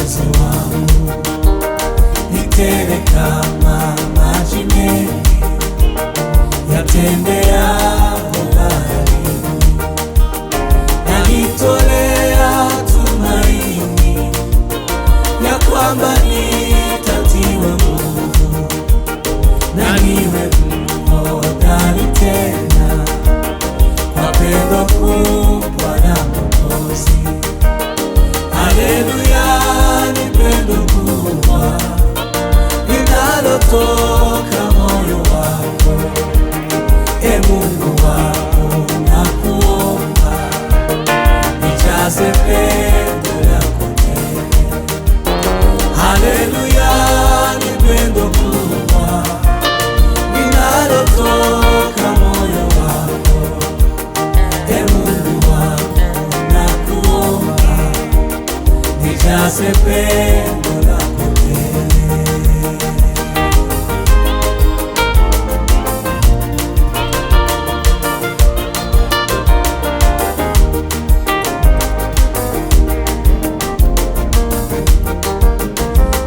Mwokozi wangu ni tele kama maji mengi yatendeayo baharini, yanitolea tumaini ya kwamba nitatiwa nguvu na niwe hodari tena kwa pendo kubwa la Mwokozi. Haleluya, ni pendo kubwa linalotoka moyo wako. E Mungu wangu, nakuomba nijaze pendo lako tele. Haleluya, ni pendo kubwa linalotoka moyo wako. E Mungu wangu, nakuomba nijaze pendo lako tele.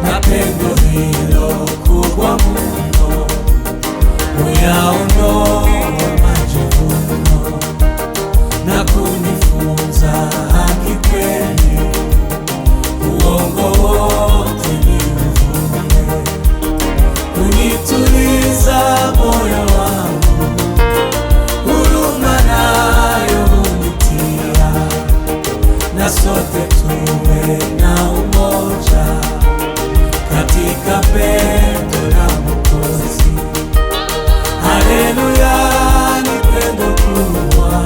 Na pendo hilo kubwa mno huyaondoa majivuno na kunifunza haki kweli, uongo wote ni uvumwe, kunituliza moyo wangu, huruma nayo hunitia, na sote tuwe na umoja katika pendo la Mwokozi. Haleluya, ni pendo kubwa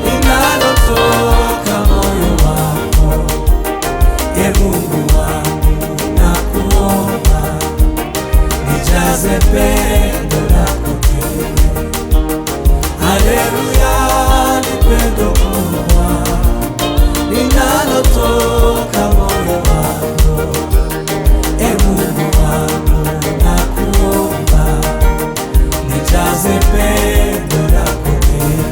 linalotoka moyo wako. E Mungu wangu, nakuomba nijaze pendo lako tele. Haleluya, ni pendo kubwa linalotoka moyo wako. E Mungu wangu, nakuomba nijaze pendo lako tele.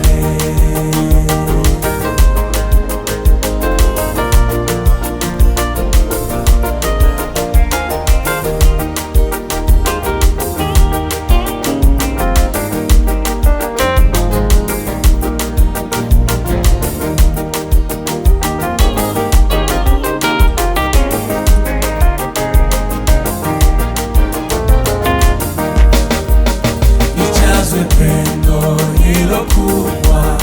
Nijazwe pendo hilo kubwa,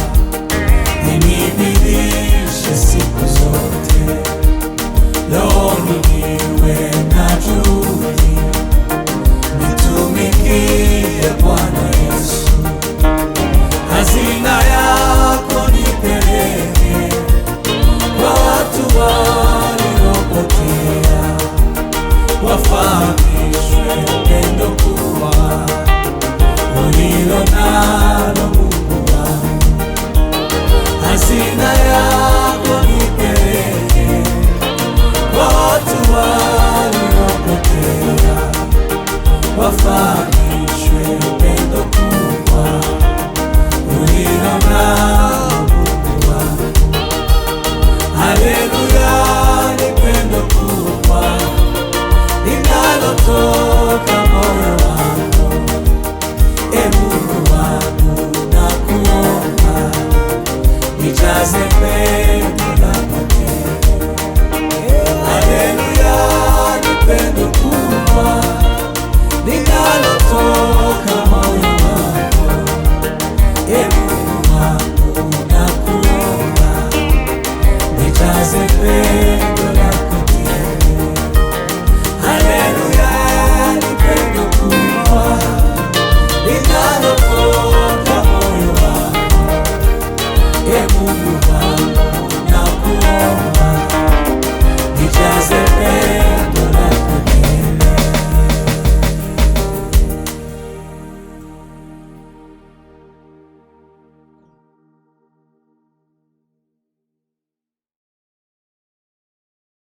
linibidishe siku zote. Rohoni niwe na juhudi, nitumikie Bwana Yesu. Hazina yako nipeleke kwa watu waliopotea, wafahamishwe pendo kubwa ulilo nalo Mungu wangu. Hazina yako nipeleke kwa watu waliopotea, wafahamishwe pendo kubwa ulilo nalo